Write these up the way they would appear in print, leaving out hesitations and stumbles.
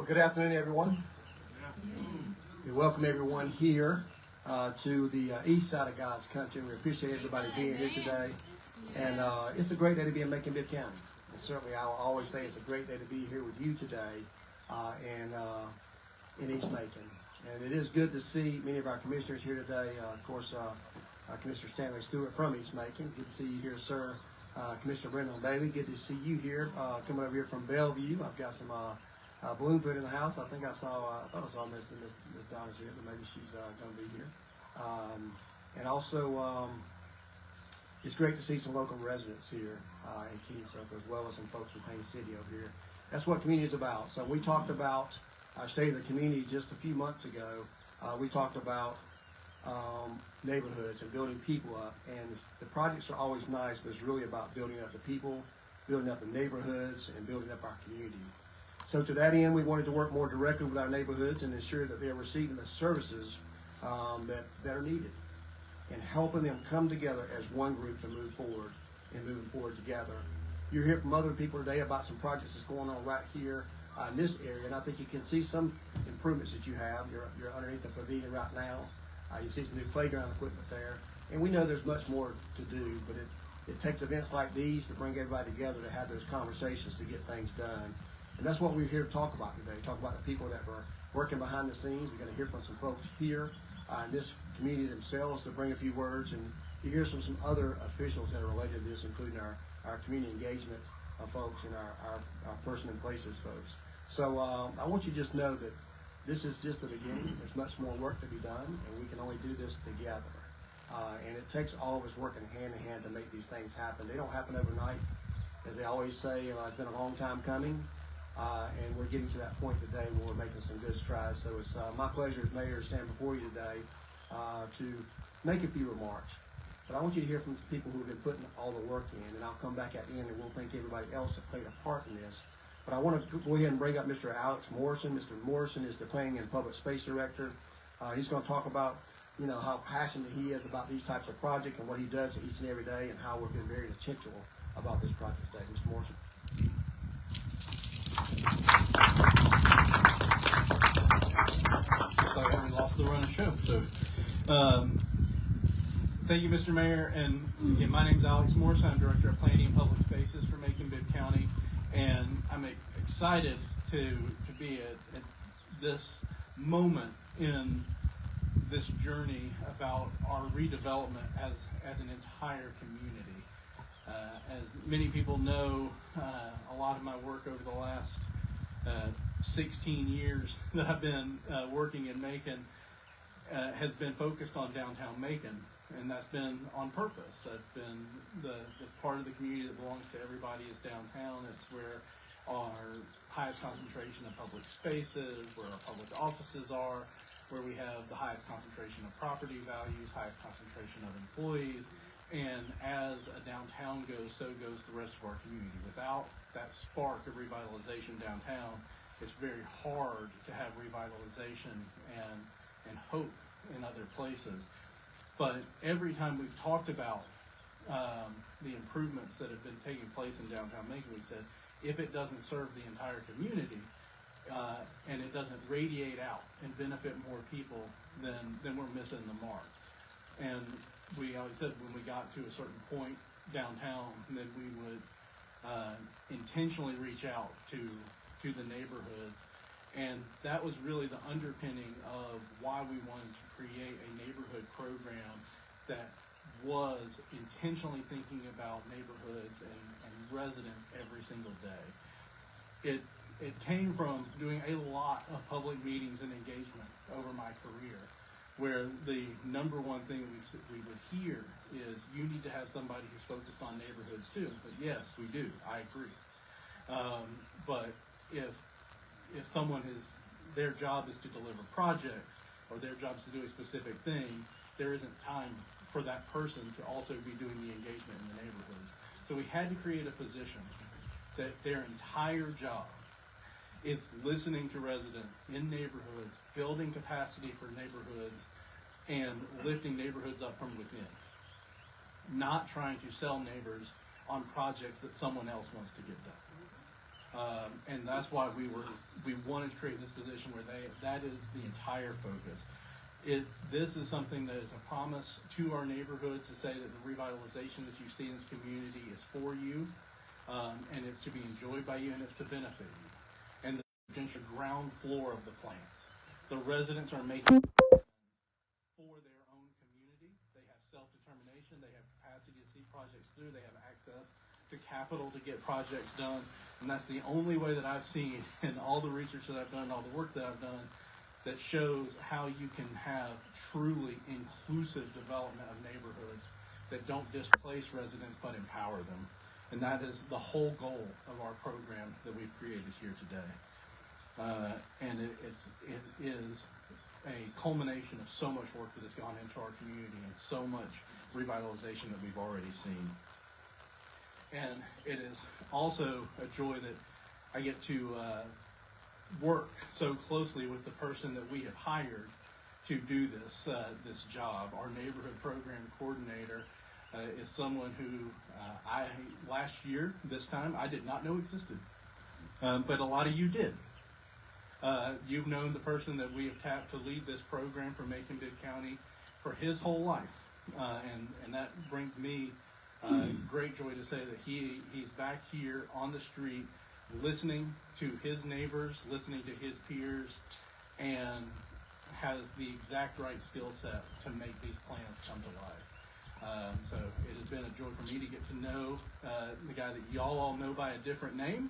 Good afternoon, everyone. We welcome everyone here to the east side of God's country. We appreciate everybody being here today. And it's a great day to be in Macon-Bibb County. And certainly I will always say it's a great day to be here with you today in East Macon. And it is good to see many of our commissioners here today. Of course, Commissioner Stanley Stewart from East Macon. Good to see you here, sir. Commissioner Brendan Bailey, good to see you here. Coming over here from Bellevue. I've got some Bloomfoot in the house. I think I thought I saw Miss Donna's here, but maybe she's going to be here. And also, it's great to see some local residents here in Keene Circle, as well as some folks from Payne City over here. That's what community is about. So we talked about our State of the Community just a few months ago. We talked about neighborhoods and building people up. And the projects are always nice, but it's really about building up the people, building up the neighborhoods, and building up our community. So to that end, we wanted to work more directly with our neighborhoods and ensure that they're receiving the services that are needed, and helping them come together as one group to move forward and moving forward together. You'll hear from other people today about some projects that's going on right here in this area, and I think you can see some improvements that you have. You're underneath the pavilion right now. You see some new playground equipment there, and we know there's much more to do, but it takes events like these to bring everybody together to have those conversations to get things done. And that's what we're here to talk about today. Talk about the people that were working behind the scenes. We're going to hear from some folks here in this community themselves to bring a few words, and you hear from some other officials that are related to this, including our community engagement folks and our person and places folks. So I want you to just know that this is just the beginning. There's much more work to be done, and we can only do this together. And it takes all of us working hand in hand to make these things happen. They don't happen overnight. As they always say, it's been a long time coming. And we're getting to that point today where we're making some good strides. So it's my pleasure as mayor to stand before you today to make a few remarks. But I want you to hear from the people who have been putting all the work in, and I'll come back at the end and we'll thank everybody else that played a part in this. But I want to go ahead and bring up Mr. Alex Morrison. Mr. Morrison is the Planning and Public Space Director. He's going to talk about how passionate he is about these types of projects and what he does each and every day, and how we've been very intentional about this project today. Mr. Morrison. So I haven't lost the run of show. So, thank you, Mr. Mayor. And again, my name is Alex Morrison. I'm Director of Planning and Public Spaces for Macon-Bibb County, and I'm excited to be at this moment in this journey about our redevelopment as an entire community. As many people know, a lot of my work over the last 16 years that I've been working in Macon has been focused on downtown Macon, and that's been on purpose. That's been the part of the community that belongs to everybody is downtown. It's where our highest concentration of public spaces, where our public offices are, where we have the highest concentration of property values, highest concentration of employees. And as a downtown goes, so goes the rest of our community. Without that spark of revitalization downtown, it's very hard to have revitalization and hope in other places. But every time we've talked about the improvements that have been taking place in downtown Macon, we said, if it doesn't serve the entire community and it doesn't radiate out and benefit more people, then we're missing the mark. And we always said when we got to a certain point downtown, then we would intentionally reach out to the neighborhoods. And that was really the underpinning of why we wanted to create a neighborhood program that was intentionally thinking about neighborhoods and residents every single day. It came from doing a lot of public meetings and engagement over my career, where the number one thing we would hear is, you need to have somebody who's focused on neighborhoods too. But yes, we do. I agree. But if someone their job is to deliver projects, or their job is to do a specific thing, there isn't time for that person to also be doing the engagement in the neighborhoods. So we had to create a position that their entire job is listening to residents in neighborhoods, building capacity for neighborhoods, and lifting neighborhoods up from within. Not trying to sell neighbors on projects that someone else wants to get done. And that's why we wanted to create this position where that is the entire focus. This is something that is a promise to our neighborhoods to say that the revitalization that you see in this community is for you, and it's to be enjoyed by you, and it's to benefit you. And the ground floor of the plans. The residents are making for their own community. They have self-determination. They have capacity to see projects through. They have access to capital to get projects done. And that's the only way that I've seen in all the research that I've done, all the work that I've done, that shows how you can have truly inclusive development of neighborhoods that don't displace residents but empower them. And that is the whole goal of our program that we've created here today. And it is a culmination of so much work that has gone into our community and so much revitalization that we've already seen. And it is also a joy that I get to work so closely with the person that we have hired to do this job. Our neighborhood program coordinator is someone who last year, this time, I did not know existed. But a lot of you did. You've known the person that we have tapped to lead this program for Macon-Bibb County for his whole life. And that brings me great joy to say that he's back here on the street listening to his neighbors, listening to his peers, and has the exact right skill set to make these plans come to life. So it has been a joy for me to get to know the guy that y'all all know by a different name.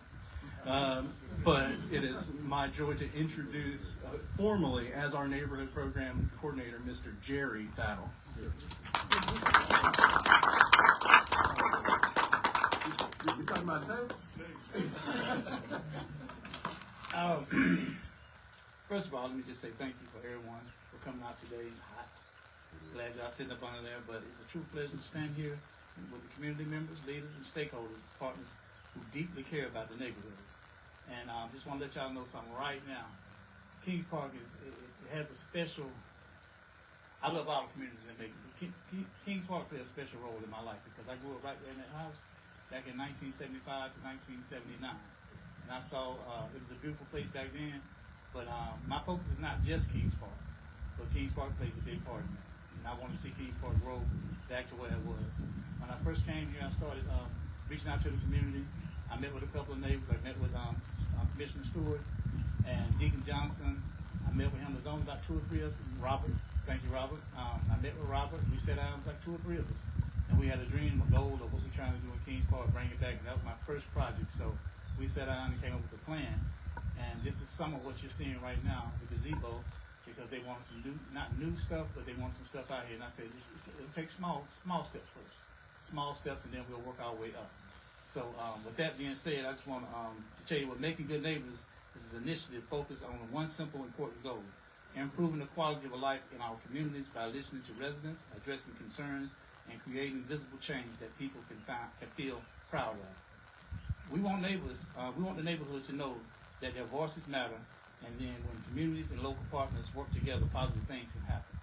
But it is my joy to introduce formally as our neighborhood program coordinator, Mr. Jerry Battle. You talking about that? First of all, let me just say thank you for everyone for coming out today. It's hot. Glad y'all sitting up under there, but it's a true pleasure to stand here with the community members, leaders, and stakeholders, partners who deeply care about the neighborhoods. And just want to let y'all know something right now. Kings Park it has a special. I love all the communities in Macon. Kings Park played a special role in my life because I grew up right there in that house back in 1975 to 1979. And I saw it was a beautiful place back then. But my focus is not just Kings Park, but Kings Park plays a big part in it. And I want to see Kings Park grow back to where it was. When I first came here, I started reaching out to the community. I met with a couple of neighbors. I met with Commissioner Stewart and Deacon Johnson. I met with him. There's only about 2 or 3 of us. Robert, thank you, Robert. I met with Robert. We sat down. It was like 2 or 3 of us. And we had a dream, a goal of what we're trying to do in Kings Park, bring it back. And that was my first project. So we sat down and came up with a plan. And this is some of what you're seeing right now, the gazebo, because they want some new, not new stuff, but they want some stuff out here. And I said, it'll take small steps first. Small steps, and then we'll work our way up. So with that being said, I just want to tell you what Making Good Neighbors is an initiative focused on one simple, important goal: improving the quality of life in our communities by listening to residents, addressing concerns, and creating visible change that people can feel proud of. We want neighbors. We want the neighborhood to know that their voices matter, and then when communities and local partners work together, positive things can happen.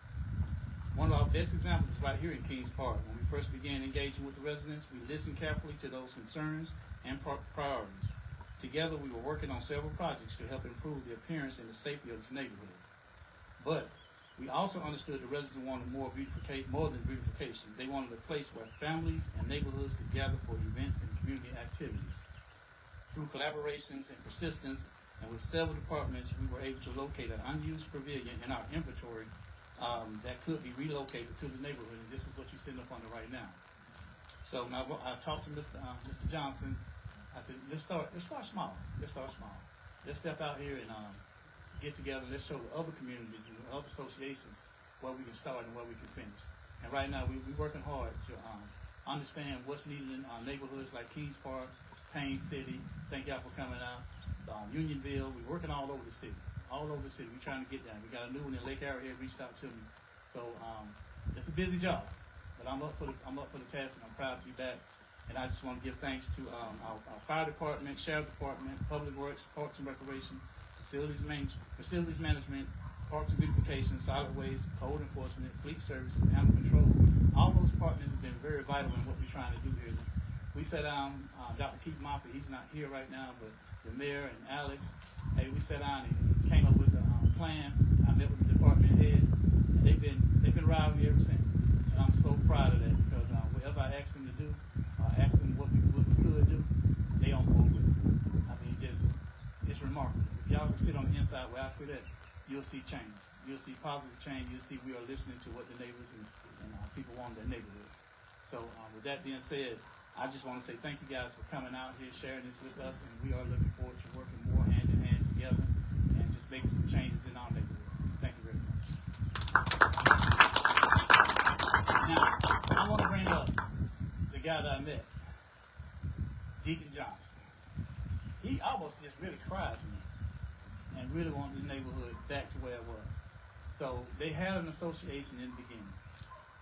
One of our best examples is right here in Kings Park. When we first began engaging with the residents, we listened carefully to those concerns and priorities. Together, we were working on several projects to help improve the appearance and the safety of this neighborhood. But we also understood the residents wanted more than beautification. They wanted a place where families and neighborhoods could gather for events and community activities. Through collaborations and persistence, and with several departments, we were able to locate an unused pavilion in our inventory that could be relocated to the neighborhood, and this is what you're sitting up under right now. So now I talked to Mr. Johnson. I said, let's start small. Let's step out here and get together. Let's show the other communities and other associations where we can start and where we can finish. And right now we're working hard to understand what's needed in our neighborhoods like Kings Park, Payne City. Thank y'all for coming out. Unionville. We're working all over the city. We're trying to get down. We got a new one in Lake Arrowhead reached out to me. So it's a busy job, but I'm up for the task, and I'm proud to be back. And I just want to give thanks to our fire department, sheriff department, public works, parks and recreation, facilities management, parks and beautification, solid waste, code enforcement, fleet service, animal control. All those departments have been very vital in what we're trying to do here we sat down, Dr. Keith Moffitt, he's not here right now, but the mayor and Alex, hey, we sat down and came up with the plan. I met with the department heads, and they've been riding me ever since. And I'm so proud of that because whatever I asked them to do, asked them what we could do, they on board with it. I mean, it's remarkable. If y'all can sit on the inside where I sit at, you'll see change. You'll see positive change. You'll see we are listening to what the neighbors and people want in their neighborhoods. So with that being said, I just want to say thank you guys for coming out here, sharing this with us, and we are looking forward to working more hand in hand together and just making some changes in our neighborhood. Thank you very much. Now, I want to bring up the guy that I met, Deacon Johnson. He almost just really cried to me and really wanted his neighborhood back to where it was. So they had an association in the beginning,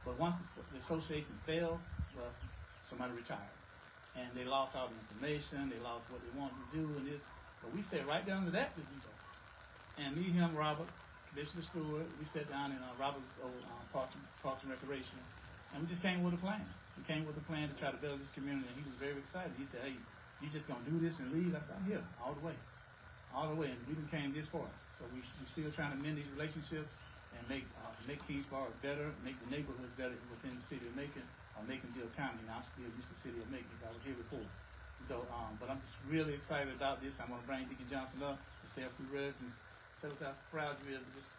but once the association failed, well, somebody retired, and they lost all the information. They lost what they wanted to do, and this. But we sat right down to that with you, and me, him, Robert, Commissioner Stewart, we sat down in Robert's old Parks and Recreation, and we just came with a plan. We came with a plan to try to build this community, and he was very excited. He said, "Hey, you just gonna do this and leave?" I said, "I'm here all the way." And we done came this far. So we're still trying to mend these relationships and make Kingsborough better, make the neighborhoods better within the city of Macon, or Macon-Bibb County. Now, I'm still used to the city of Macon because I was here before. So, but I'm just really excited about this. I'm going to bring Deacon Johnson up to say a few words and tell us how proud you is of these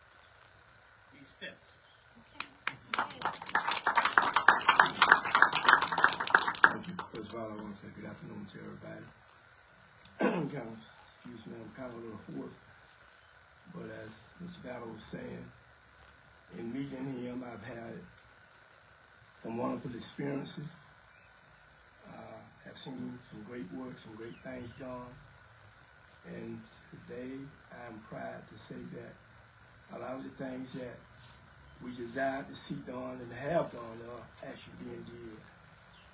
steps. Thank you. First of all, I want to say good afternoon to everybody. Excuse me, I'm kind of a little hoarse. But as Mr. Battle was saying, in meeting him, I've had some wonderful experiences. Have seen some great work, some great things done. And today, I'm proud to say that a lot of the things that we desired to see done and have done are actually being did.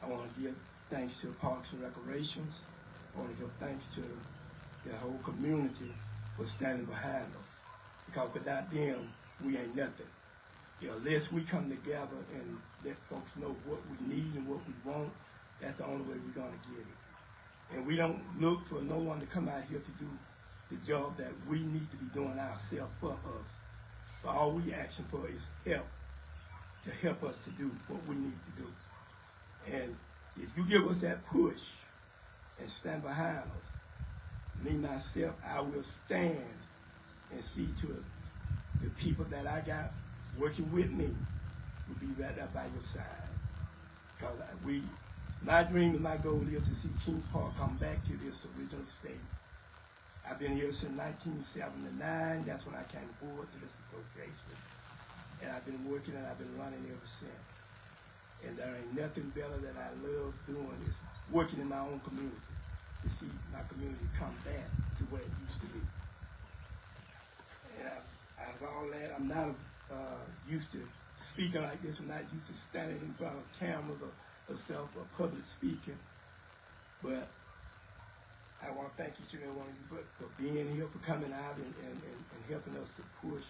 I want to give thanks to Parks and Recreations. I want to give thanks to the whole community for standing behind us. Because without them, we ain't nothing. Unless we come together and let folks know what we need and what we want, that's the only way we're going to get it. And we don't look for no one to come out here to do the job that we need to be doing ourselves for us. But all we asking for is help, to help us to do what we need to do. And if you give us that push and stand behind us, me, myself, I will stand and see to it the people that I got working with me will be right up by your side. Because my dream and my goal is to see Kings Park come back to this original state. I've been here since 1979. That's when I came forward to this association. And I've been working and I've been running ever since. And there ain't nothing better that I love doing is working in my own community, to see my community come back to where it used to be. And out of all that, I'm not used to speaking like this. I'm not used to standing in front of cameras or stuff or public speaking. But I want to thank each and every one of you for being here, for coming out and helping us to push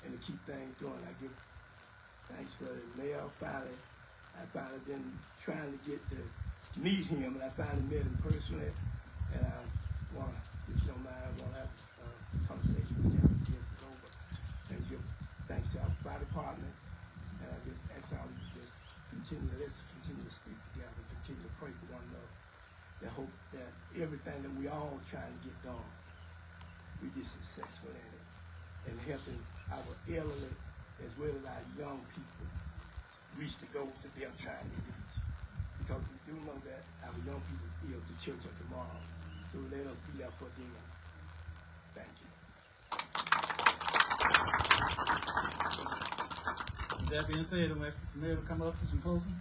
and to keep things going. I give thanks for the mayor. I finally been trying to get to meet him, and I finally met him personally. And I want to, if you don't mind, I want to have a conversation with you after this is over. And give thanks to our fire department. And I just ask all of you just let's continue to stick together, continue to pray for one another. I hope that everything that we all trying to get done, we be successful in it. And helping our elderly as well as our young people reach the goals that they are trying to reach. Because we do know that our young people is the church of tomorrow. So let us be there for them. Thank you. With that being said, I'm asking Mr. Mayor to come up for some closing.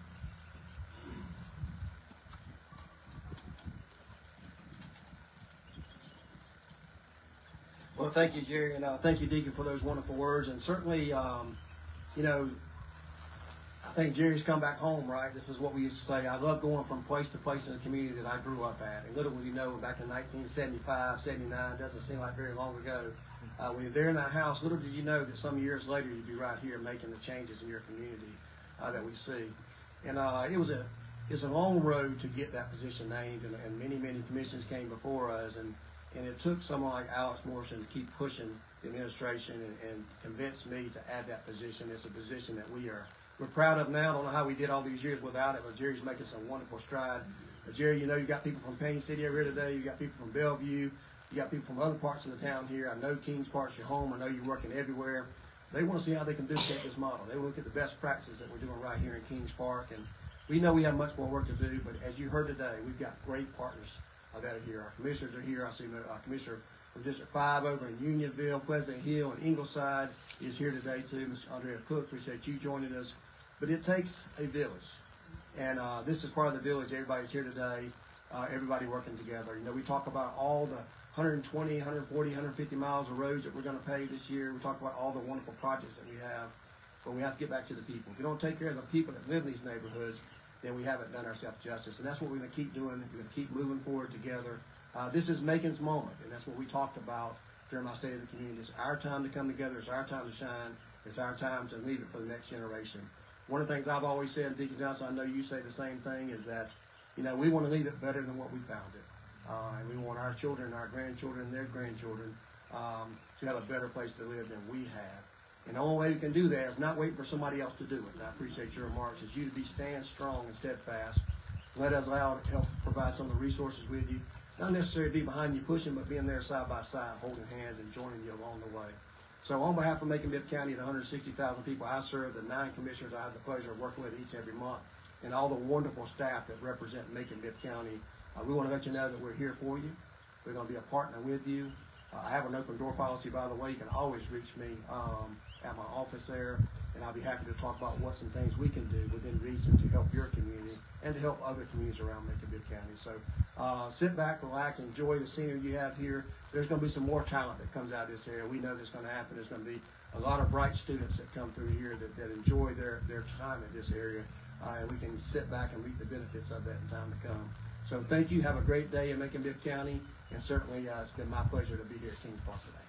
Well, thank you, Jerry, and thank you, Deacon, for those wonderful words. And certainly, I think Jerry's come back home, right? This is what we used to say. I love going from place to place in the community that I grew up at. And little would you know, back in 1975, 79, doesn't seem like very long ago. When you're there in that house, little did you know that some years later you'd be right here making the changes in your community that we see. And it was it's a long road to get that position named, and many commissions came before us, and it took someone like Alex Morrison to keep pushing the administration and convince me to add that position. It's a position that we're proud of now. I don't know how we did all these years without it, but Jerry's making some wonderful stride. Jerry, you know, you got people from Payne City over here today. You got people from Bellevue. You got people from other parts of the town here. I know Kings Park's your home. I know you're working everywhere. They want to see how they can duplicate this model. They want to look at the best practices that we're doing right here in Kings Park. And we know we have much more work to do, but as you heard today, we've got great partners that are here. Our commissioners are here. I see Commissioner from District 5 over in Unionville, Pleasant Hill, and Ingleside is here today too. Ms. Andrea Cook, appreciate you joining us. But it takes a village. And this is part of the village. Everybody's here today. Everybody working together. You know, we talk about all the 120, 140, 150 miles of roads that we're going to pave this year. We talk about all the wonderful projects that we have. But we have to get back to the people. If we don't take care of the people that live in these neighborhoods, then we haven't done ourselves justice. And that's what we're going to keep doing. We're going to keep moving forward together. This is Macon's moment, and that's what we talked about during my State of the Community. It's our time to come together. It's our time to shine. It's our time to leave it for the next generation. One of the things I've always said, Deacon Johnson, I know you say the same thing, is that, you know, we want to leave it better than what we found it. And we want our children, our grandchildren, and their grandchildren to have a better place to live than we have. And the only way we can do that is not wait for somebody else to do it. And I appreciate your remarks. Is you to stand strong and steadfast. Let us allow to help provide some of the resources with you. Not necessarily be behind you pushing, but being there side by side, holding hands and joining you along the way. So on behalf of Macon-Bibb County and the 160,000 people I serve, the 9 commissioners I have the pleasure of working with each and every month, and all the wonderful staff that represent Macon-Bibb County, we want to let you know that we're here for you. We're going to be a partner with you. I have an open door policy, by the way. You can always reach me at my office there, and I'll be happy to talk about what some things we can do within reason to help your community and to help other communities around Macon-Bibb County. So sit back, relax, enjoy the scenery you have here. There's going to be some more talent that comes out of this area. We know that's going to happen. There's going to be a lot of bright students that come through here that enjoy their time at this area, and we can sit back and reap the benefits of that in time to come. So thank you. Have a great day in Macon-Bibb County, and certainly it's been my pleasure to be here at Kings Park today.